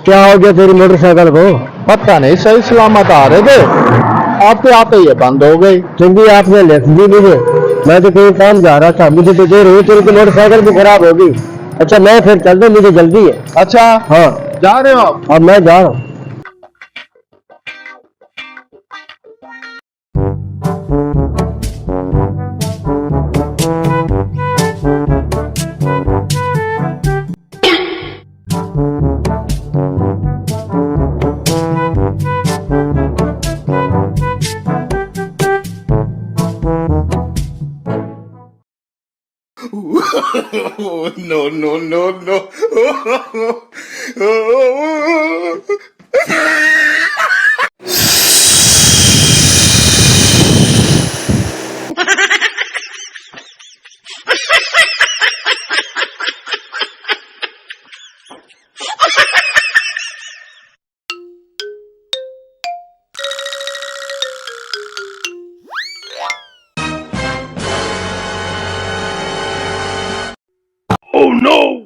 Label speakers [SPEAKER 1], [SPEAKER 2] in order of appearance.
[SPEAKER 1] क्या हो गया तेरी मोटरसाइकिल को?
[SPEAKER 2] पता नहीं, सही सलामत आ रहे थे, आते आते ये बंद हो गई।
[SPEAKER 1] चंगी आपने लिख दी मुझे, मैं तो कहीं काम जा रहा था, मुझे तो देर हुई, तेरी तो मोटरसाइकिल भी खराब होगी। अच्छा मैं फिर चल दूं, मुझे जल्दी है।
[SPEAKER 2] अच्छा,
[SPEAKER 1] हाँ
[SPEAKER 2] जा रहे हो आप?
[SPEAKER 1] अब मैं जा रहा हूँ।
[SPEAKER 3] No, no, no, no. Oh no!